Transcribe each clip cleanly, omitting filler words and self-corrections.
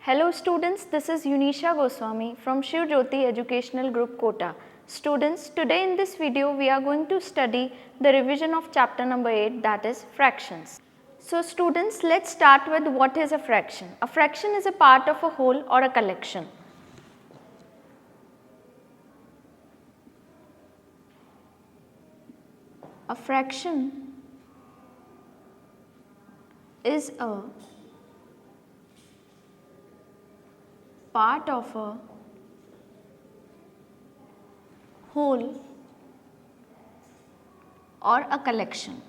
Hello students, this is Yunisha Goswami from Shiv Jyoti Educational Group Kota. Students, today in this video we are going to study the revision of chapter number 8, that is fractions. So students, let's start with what is a fraction. A fraction is a part of a whole or a collection. A fraction is a part of a whole or a collection.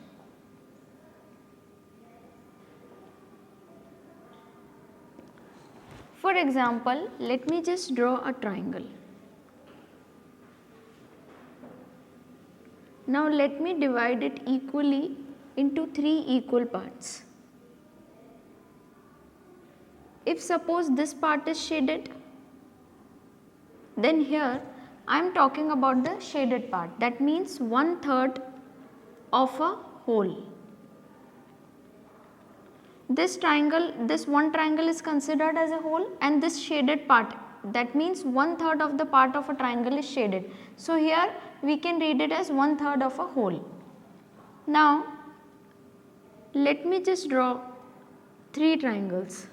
For example, let me just draw a triangle. Now let me divide it equally into 3 equal parts. If suppose this part is shaded, then here I am talking about the shaded part, that means 1/3 of a whole. This one triangle is considered as a whole, and this shaded part, that means 1/3 of the part of a triangle is shaded. So here we can read it as 1/3 of a whole. Now let me just draw 3 triangles.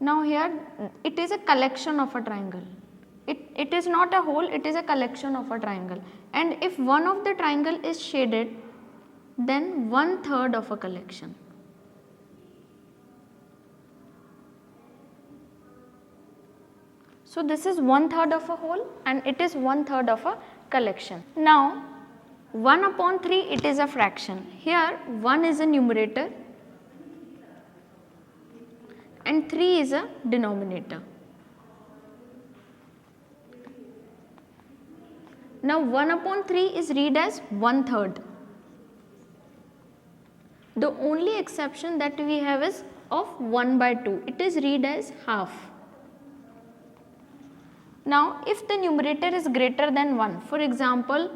Now here it is a collection of a triangle. It is not a whole, it is a collection of a triangle. And if one of the triangle is shaded, then 1/3 of a collection. So this is 1/3 of a whole and it is 1/3 of a collection. Now 1/3 it is a fraction. Here 1 is a numerator and 3 is a denominator. Now 1/3 is read as 1/3. The only exception that we have is of 1/2. It is read as half. Now if the numerator is greater than 1, for example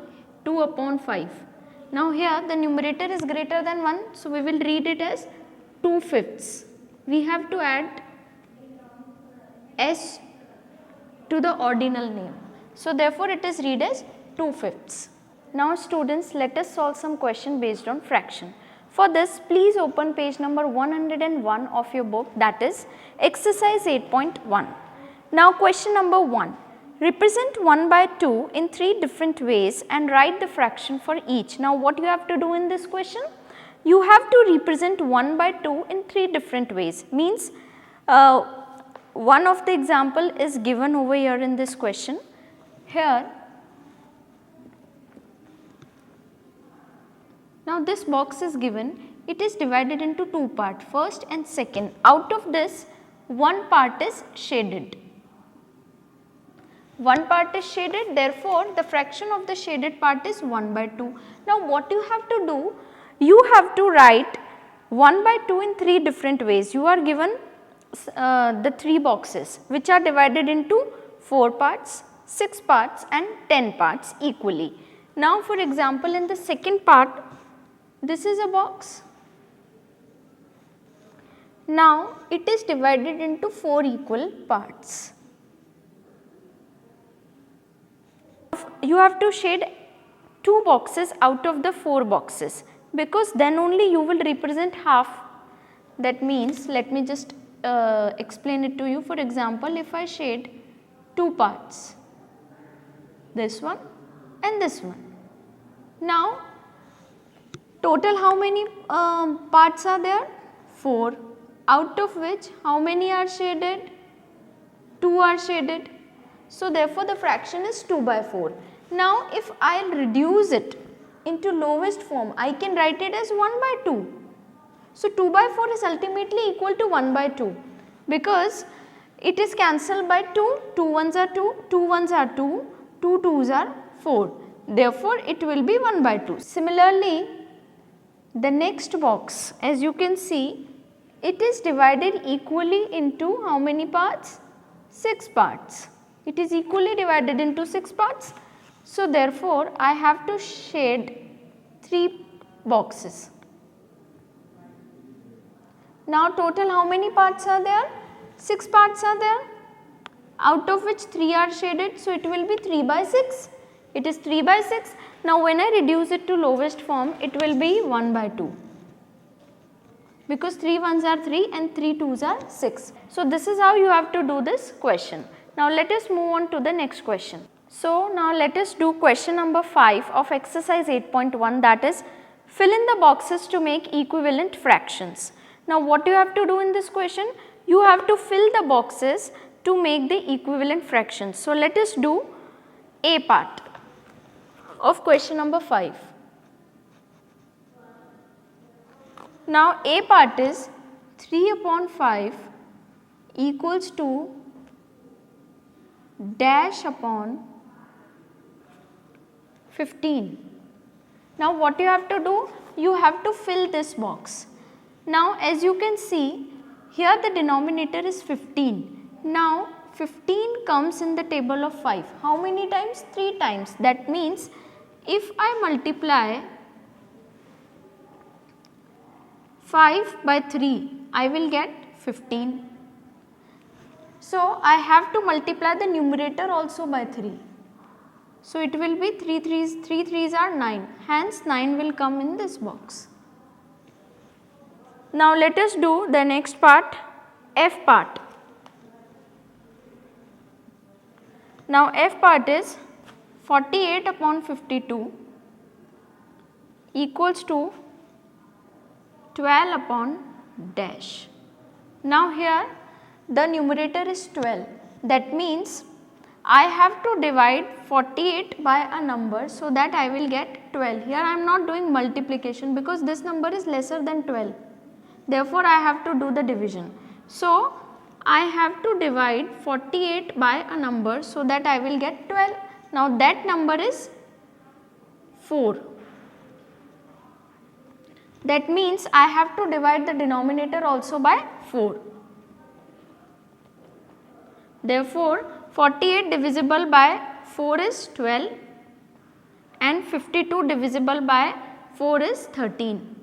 2/5. Now here the numerator is greater than 1, so we will read it as 2/5. We have to add s to the ordinal name. So therefore it is read as 2/5. Now students, let us solve some question based on fraction. For this, please open page number 101 of your book, that is exercise 8.1. Now question number 1. Represent 1/2 in 3 different ways and write the fraction for each. Now what you have to do in this question? You have to represent 1/2 in 3 different ways. Means one of the example is given over here in this question. Here, now this box is given, it is divided into 2 parts, first and second. Out of this, one part is shaded. One part is shaded, therefore the fraction of the shaded part is 1/2. Now what you have to do? You have to write 1/2 in 3 different ways. You are given the 3 boxes which are divided into 4 parts, 6 parts and 10 parts equally. Now for example in the second part, this is a box. Now it is divided into 4 equal parts. You have to shade 2 boxes out of the 4 boxes, because then only you will represent half. That means let me just explain it to you. For example, if I shade 2 parts, this one and this one. Now total how many parts are there? 4, out of which how many are shaded? 2 are shaded. So therefore the fraction is 2/4. Now if I will reduce it into lowest form, I can write it as 1/2. So 2/4 is ultimately equal to 1/2, because it is cancelled by 2, 2 ones are 2, 2 ones are 2, 2 2s are 4. Therefore it will be 1/2. Similarly, the next box, as you can see, it is divided equally into how many parts? 6 parts. It is equally divided into 6 parts. So therefore, I have to shade 3 boxes. Now total how many parts are there? 6 parts are there, out of which 3 are shaded. So it will be 3 by 6. It is 3 by 6. Now when I reduce it to lowest form, it will be 1 by 2. Because 3 ones are 3 and 3 twos are 6. So this is how you have to do this question. Now let us move on to the next question. So now let us do question number 5 of exercise 8.1, that is fill in the boxes to make equivalent fractions. Now what you have to do in this question? You have to fill the boxes to make the equivalent fractions. So let us do A part of question number 5. Now A part is 3 upon 5 equals to dash upon 15. Now what you have to do? You have to fill this box. Now as you can see, here the denominator is 15. Now 15 comes in the table of 5. How many times? 3 times. That means if I multiply 5 by 3, I will get 15. So I have to multiply the numerator also by 3. So it will be 3 threes are 9, hence 9 will come in this box. Now let us do the next part, F part. Now F part is 48 upon 52 equals to 12 upon dash. Now here the numerator is 12, that means I have to divide 48 by a number so that I will get 12. Here I am not doing multiplication because this number is lesser than 12. Therefore, I have to do the division. So, I have to divide 48 by a number so that I will get 12. Now, that number is 4. That means I have to divide the denominator also by 4. Therefore, 48 divisible by 4 is 12 and 52 divisible by 4 is 13.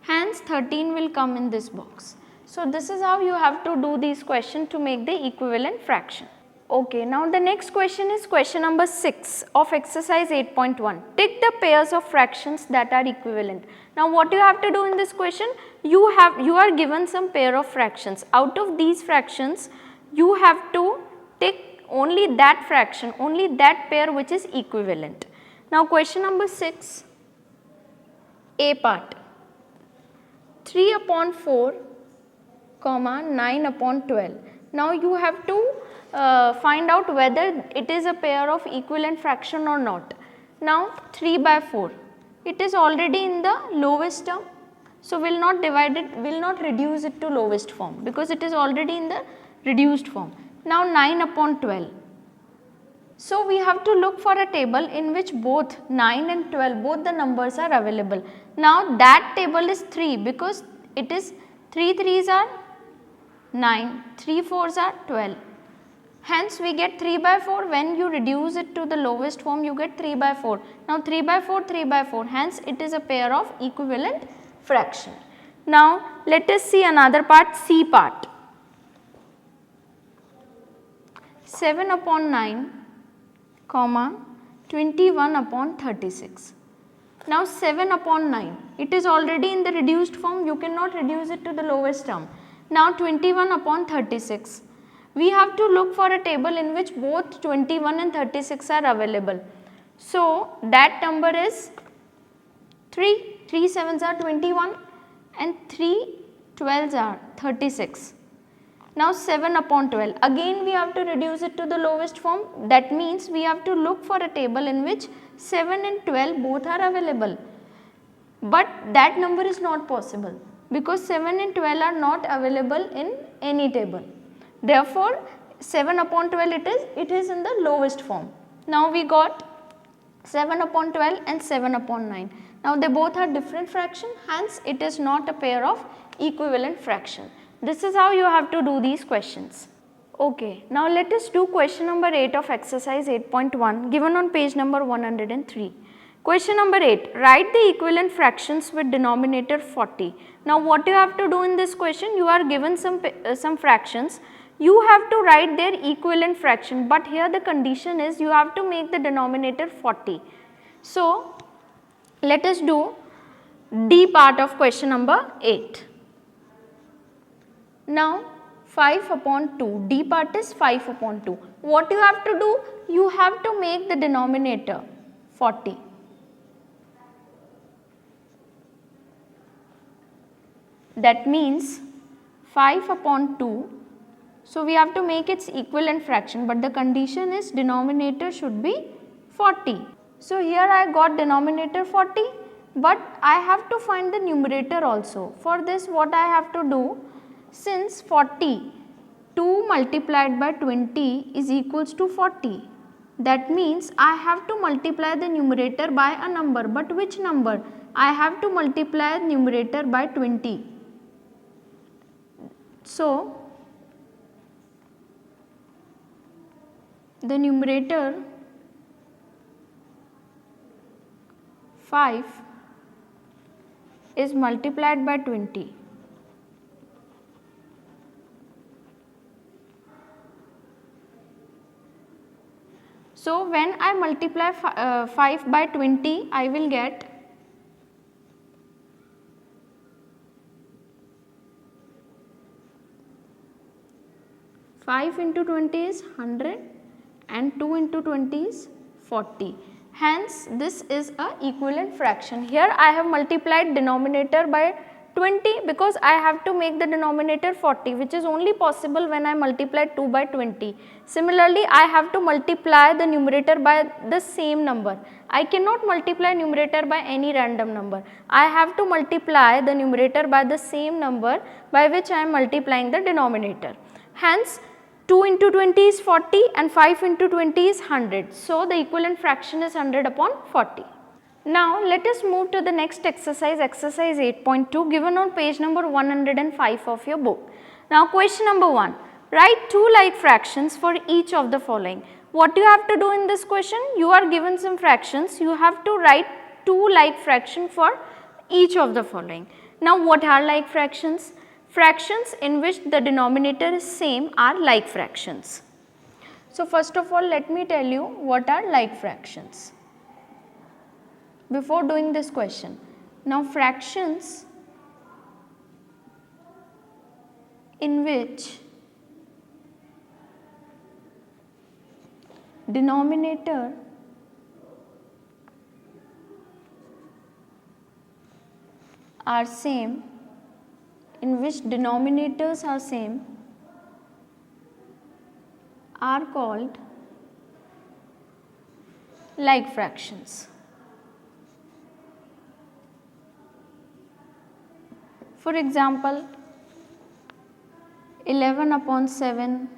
Hence, 13 will come in this box. So, this is how you have to do these questions to make the equivalent fraction. Okay, now the next question is question number 6 of exercise 8.1. Take the pairs of fractions that are equivalent. Now, what you have to do in this question? You are given some pair of fractions. Out of these fractions, you have to take only that fraction, only that pair which is equivalent. Now, question number 6, A part. 3 upon 4, comma 9 upon 12. Now you have to find out whether it is a pair of equivalent fraction or not. Now 3 by 4, it is already in the lowest term. So we will not divide it, will not reduce it to lowest form because it is already in the reduced form. Now 9 upon 12. So we have to look for a table in which both 9 and 12, both the numbers are available. Now that table is 3 because it is 3 threes are 9, 3 fours are 12. Hence we get 3 by 4. When you reduce it to the lowest form, you get 3 by 4. Now 3 by 4, 3 by 4. Hence it is a pair of equivalent fraction. Now let us see another part, C part. 7 upon 9, comma 21 upon 36. Now 7 upon 9, it is already in the reduced form, you cannot reduce it to the lowest term. Now 21 upon 36, we have to look for a table in which both 21 and 36 are available. So that number is 3, 3 sevens are 21 and 3 12s are 36. Now 7 upon 12, again we have to reduce it to the lowest form. That means we have to look for a table in which 7 and 12 both are available. But that number is not possible because 7 and 12 are not available in any table. Therefore, 7 upon 12 it is in the lowest form. Now we got 7 upon 12 and 7 upon 9. Now they both are different fraction, hence it is not a pair of equivalent fraction. This is how you have to do these questions. Okay, now let us do question number 8 of exercise 8.1 given on page number 103. Question number 8, write the equivalent fractions with denominator 40. Now what you have to do in this question, you are given some fractions, you have to write their equivalent fraction, but here the condition is you have to make the denominator 40. So let us do D part of question number 8. Now 5 upon 2, D part is 5 upon 2. What you have to do? You have to make the denominator 40. That means 5 upon 2, so we have to make its equivalent fraction, but the condition is denominator should be 40. So here I got denominator 40, but I have to find the numerator also. For this what I have to do, since 40, 2 multiplied by 20 is equals to 40. That means I have to multiply the numerator by a number, but which number? I have to multiply numerator by 20. So the numerator 5 is multiplied by 20. So when I multiply 5 by 20, I will get 5 into 20 is 100 and 2 into 20 is 40. Hence, this is a equivalent fraction. Here I have multiplied denominator by 20 because I have to make the denominator 40, which is only possible when I multiply 2 by 20. Similarly, I have to multiply the numerator by the same number. I cannot multiply numerator by any random number. I have to multiply the numerator by the same number by which I am multiplying the denominator. Hence, 2 into 20 is 40 and 5 into 20 is 100. So, the equivalent fraction is 100 upon 40. Now, let us move to the next exercise, exercise 8.2 given on page number 105 of your book. Now, question number 1, write two like fractions for each of the following. What you have to do in this question? You are given some fractions, you have to write two like fractions for each of the following. Now, what are like fractions? Fractions in which the denominator is same are like fractions. So, first of all, let me tell you what are like fractions before doing this question. Now, fractions in which denominator are same, in which denominators are same, are called like fractions. For example, 11 upon 7,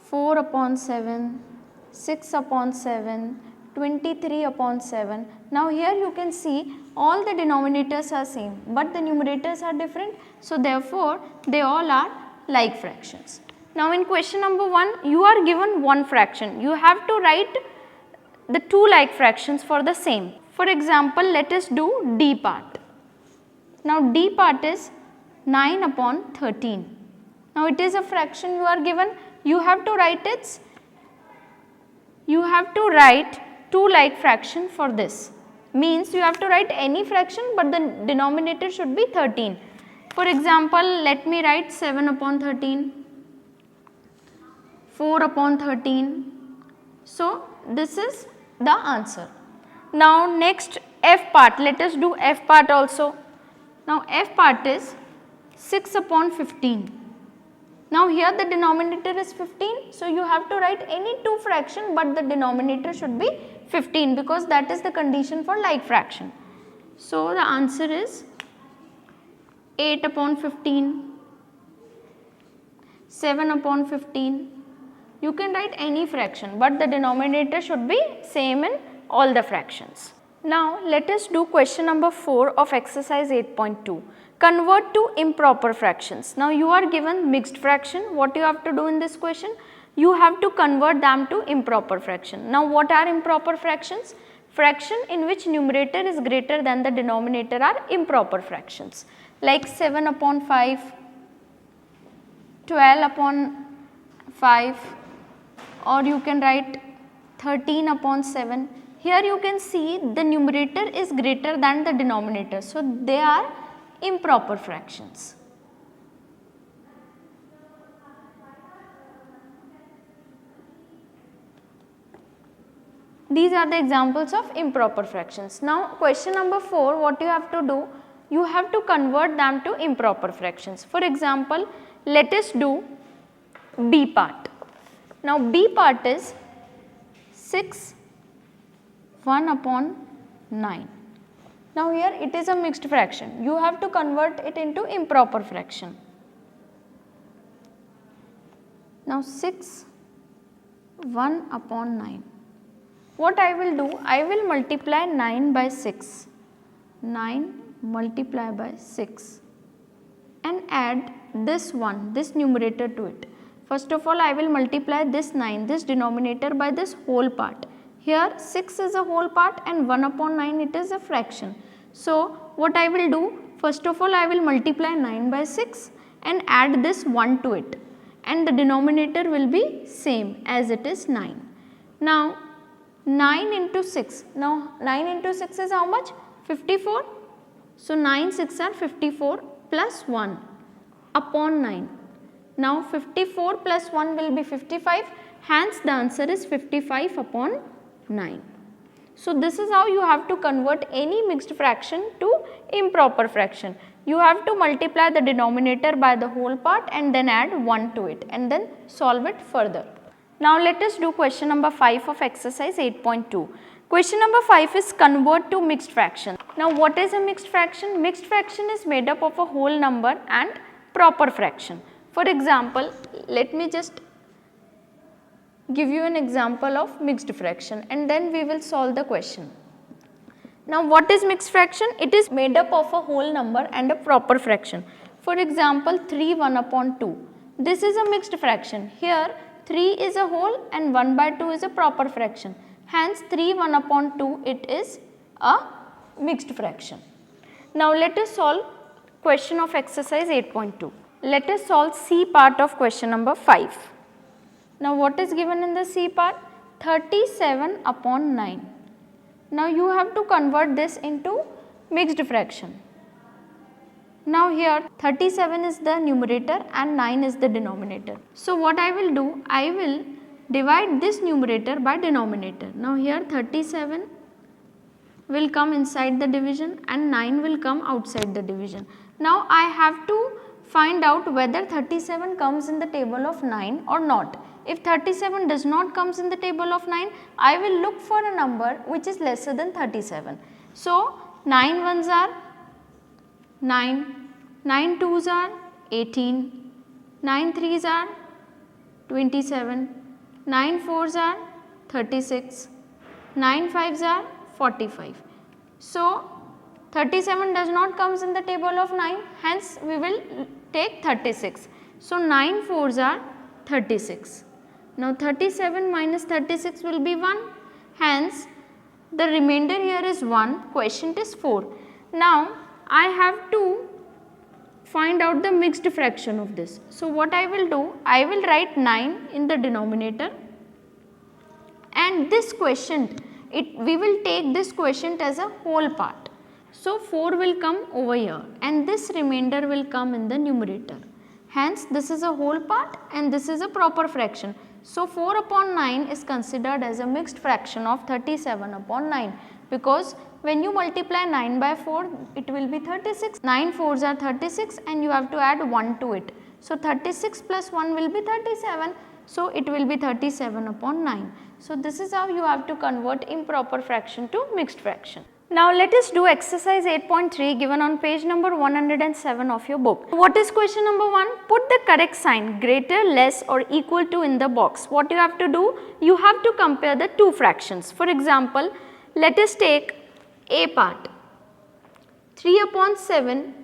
4 upon 7, 6 upon 7, 23 upon 7. Now, here you can see all the denominators are same, but the numerators are different. So, therefore, they all are like fractions. Now, in question number 1, you are given one fraction. You have to write the two like fractions for the same. For example, let us do D part. Now, D part is 9 upon 13. Now, it is a fraction you are given. You have to write two like fraction for this. Means you have to write any fraction, but the denominator should be 13. For example, let me write 7 upon 13, 4 upon 13. So, this is the answer. Now, next F part, let us do F part also. Now, F part is 6 upon 15. Now, here the denominator is 15. So, you have to write any two fraction, but the denominator should be 15 because that is the condition for like fraction. So, the answer is 8 upon 15, 7 upon 15. You can write any fraction, but the denominator should be same in all the fractions. Now let us do question number 4 of exercise 8.2. Convert to improper fractions. Now you are given mixed fraction. What you have to do in this question? You have to convert them to improper fraction. Now what are improper fractions? Fraction in which numerator is greater than the denominator are improper fractions, like 7 upon 5, 12 upon 5, or you can write 13 upon 7. Here you can see the numerator is greater than the denominator. So, they are improper fractions. These are the examples of improper fractions. Now, question number 4, what you have to do? You have to convert them to improper fractions. For example, let us do B part. Now, B part is 6 1 upon 9. Now, here it is a mixed fraction. You have to convert it into improper fraction. Now, 6 1 upon 9. What I will do? I will multiply 9 by 6. 9 multiply by 6 and add this one, this numerator to it. First of all, I will multiply this 9, this denominator by this whole part. Here 6 is a whole part and 1 upon 9 it is a fraction. So, what I will do? First of all, I will multiply 9 by 6 and add this 1 to it, and the denominator will be same as it is 9. Now, 9 into 6. Now, 9 into 6 is how much? 54. So, 9 6 are 54 plus 1 upon 9. Now, 54 plus 1 will be 55, hence the answer is 55 upon 9. So, this is how you have to convert any mixed fraction to improper fraction. You have to multiply the denominator by the whole part and then add 1 to it and then solve it further. Now, let us do question number 5 of exercise 8.2. Question number 5 is convert to mixed fraction. Now, what is a mixed fraction? Mixed fraction is made up of a whole number and proper fraction. For example, let me just give you an example of mixed fraction and then we will solve the question. Now, what is mixed fraction? It is made up of a whole number and a proper fraction. For example, 3 1 upon 2. This is a mixed fraction. Here 3 is a whole and 1 by 2 is a proper fraction. Hence, 3 1 upon 2 it is a mixed fraction. Now, let us solve question of exercise 8.2. Let us solve C part of question number 5. Now, what is given in the C part? 37 upon 9. Now, you have to convert this into mixed fraction. Now, here 37 is the numerator and 9 is the denominator. So, what I will do? I will divide this numerator by denominator. Now, here 37 will come inside the division and 9 will come outside the division. Now, I have to find out whether 37 comes in the table of 9 or not. If 37 does not comes in the table of 9, I will look for a number which is lesser than 37. So, 9 ones are 9, 9 twos are 18, 9 threes are 27, 9 fours are 36, 9 fives are 45. So, 37 does not comes in the table of 9, hence we will take 36. So, 9 fours are 36. Now, 37 minus 36 will be 1, hence the remainder here is 1, quotient is 4. Now, I have to find out the mixed fraction of this. So, what I will do? I will write 9 in the denominator and this quotient, we will take this quotient as a whole part. So, 4 will come over here and this remainder will come in the numerator. Hence, this is a whole part and this is a proper fraction. So, 4 upon 9 is considered as a mixed fraction of 37 upon 9, because when you multiply 9 by 4, it will be 36. 9 fours are 36 and you have to add 1 to it. So, 36 plus 1 will be 37. So, it will be 37 upon 9. So, this is how you have to convert improper fraction to mixed fraction. Now, let us do exercise 8.3 given on page number 107 of your book. What is question number 1? Put the correct sign greater, less or equal to in the box. What you have to do? You have to compare the two fractions. For example, let us take A part 3 upon 7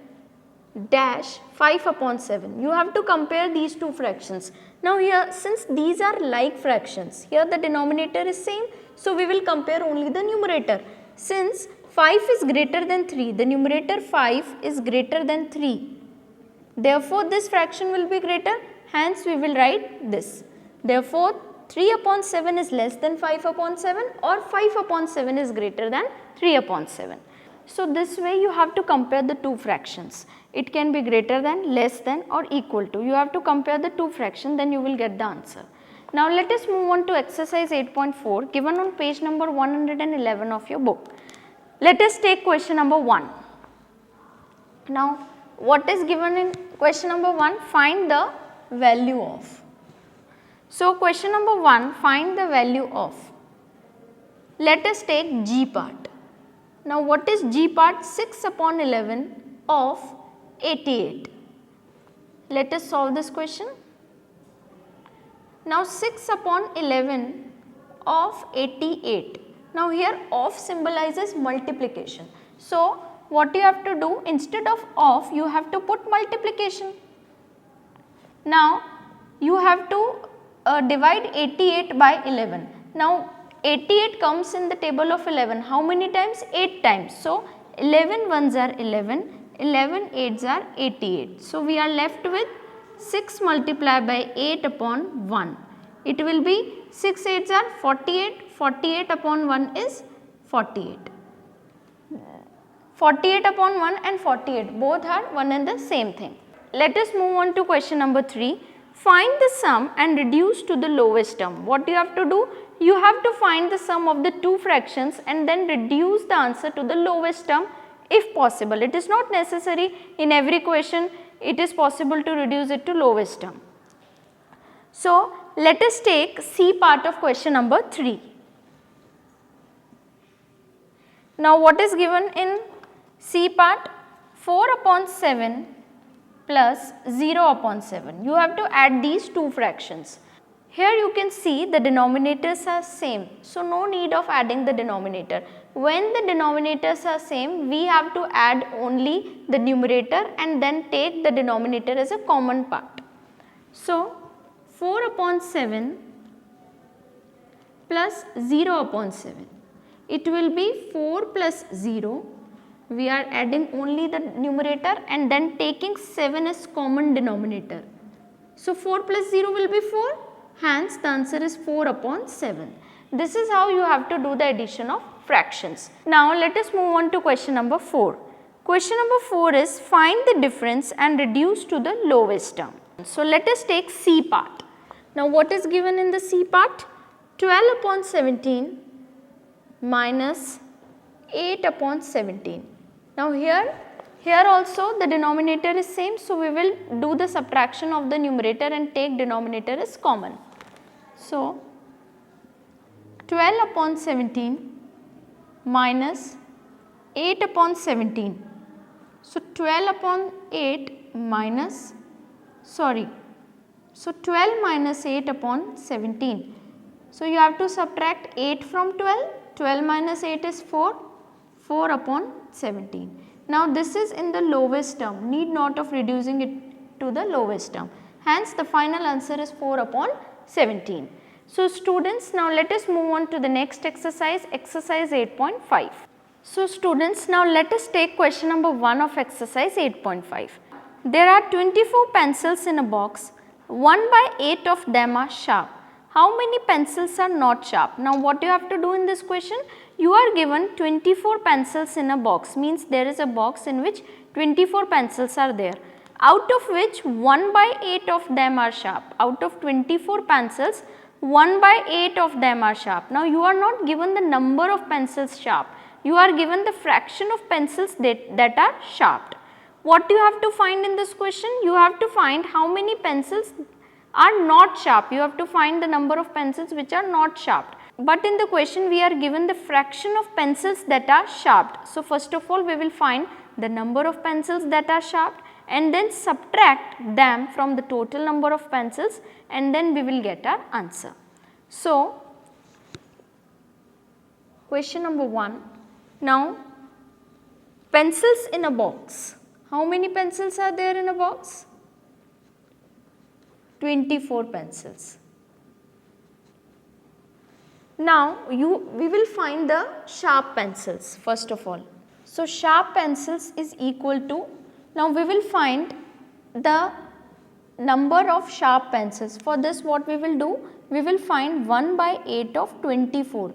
dash 5 upon 7. You have to compare these two fractions. Now here, since these are like fractions, here the denominator is same, so we will compare only the numerator. Since 5 is greater than 3, the numerator 5 is greater than 3. Therefore, this fraction will be greater, hence we will write this. Therefore, 3 upon 7 is less than 5 upon 7 or 5 upon 7 is greater than 3 upon 7. So, this way you have to compare the two fractions. It can be greater than, less than or equal to. You have to compare the two fractions, then you will get the answer. Now, let us move on to exercise 8.4 given on page number 111 of your book. Let us take question number 1. Now, what is given in question number 1? Find the value of. So, question number 1, find the value of. Let us take G part. Now, what is G part? 6 upon 11 of 88. Let us solve this question. Now, 6 upon 11 of 88. Now, here of symbolizes multiplication. So, what you have to do, instead of, you have to put multiplication. Now, you have to divide 88 by 11. Now, 88 comes in the table of 11. How many times? 8 times. So, 11 ones are 11, 11 8s are 88. So, we are left with 6 multiplied by 8 upon 1. It will be 6 8s are 48, 48 upon 1 is 48. 48 upon 1 and 48 both are one and the same thing. Let us move on to question number 3. Find the sum and reduce to the lowest term. What you have to do? You have to find the sum of the two fractions and then reduce the answer to the lowest term if possible. It is not necessary in every question, it is possible to reduce it to lowest term. So, let us take C part of question number 3. Now, what is given in C part? 4 upon 7 plus 0 upon 7. You have to add these two fractions. Here you can see the denominators are same. So, no need of adding the denominator. When the denominators are same, we have to add only the numerator and then take the denominator as a common part. So, 4 upon 7 plus 0 upon 7. It will be 4 plus 0. We are adding only the numerator and then taking 7 as common denominator. So, 4 plus 0 will be 4. Hence, the answer is 4 upon 7. This is how you have to do the addition of fractions. Now, let us move on to question number 4. Question number 4 is find the difference and reduce to the lowest term. So, let us take C part. Now, what is given in the C part? 12 upon 17 minus 8 upon 17. Now, here also the denominator is same. So, we will do the subtraction of the numerator and take denominator as common. So, 12 upon 17 minus 8 upon 17. So, 12 upon 8 minus, so 12 minus 8 upon 17. So, you have to subtract 8 from 12, 12 minus 8 is 4, 4 upon 17. Now, this is in the lowest term, need not of reducing it to the lowest term. Hence, the final answer is 4 upon 17. So, students, now let us move on to the next exercise, exercise 8.5. So, students, now let us take question number 1 of exercise 8.5. There are 24 pencils in a box, 1 by 8 of them are sharp. How many pencils are not sharp? Now, what you have to do in this question? You are given 24 pencils in a box, means there is a box in which 24 pencils are there, out of which 1 by 8 of them are sharp. Out of 24 pencils, 1 by 8 of them are sharp. Now, you are not given the number of pencils sharp, you are given the fraction of pencils that are sharp. What you have to find in this question? You have to find how many pencils are not sharp. You have to find the number of pencils which are not sharp. But in the question we are given the fraction of pencils that are sharp. So, first of all we will find the number of pencils that are sharp and then subtract them from the total number of pencils and then we will get our answer. So, question number 1. Now, pencils in a box. How many pencils are there in a box? 24 pencils. Now we will find the sharp pencils first of all. So sharp pencils is equal to, now we will find the number of sharp pencils. For this what we will do? We will find 1 by 8 of 24,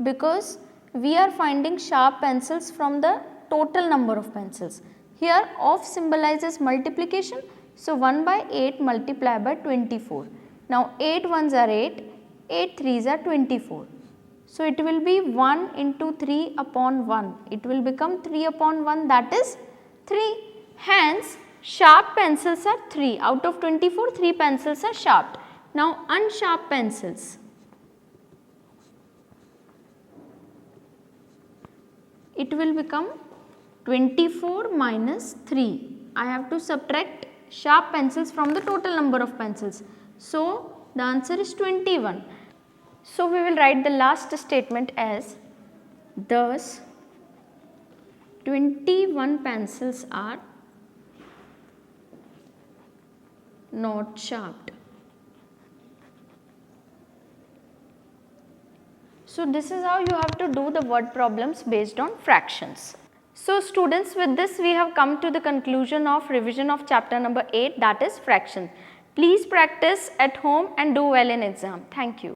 because we are finding sharp pencils from the total number of pencils. Here of symbolizes multiplication. So 1 by 8 multiplied by 24. Now 8 ones are 8, 8 threes are 24. So it will be 1 into 3 upon 1. It will become 3 upon 1, that is 3. Hence sharp pencils are 3. Out of 24, 3 pencils are sharp. Now unsharp pencils. It will become 24 minus 3. I have to subtract sharp pencils from the total number of pencils. So the answer is 21. So we will write the last statement as, thus 21 pencils are not sharp. So this is how you have to do the word problems based on fractions. So students, with this we have come to the conclusion of revision of chapter number 8, that is fraction. Please practice at home and do well in exam. Thank you.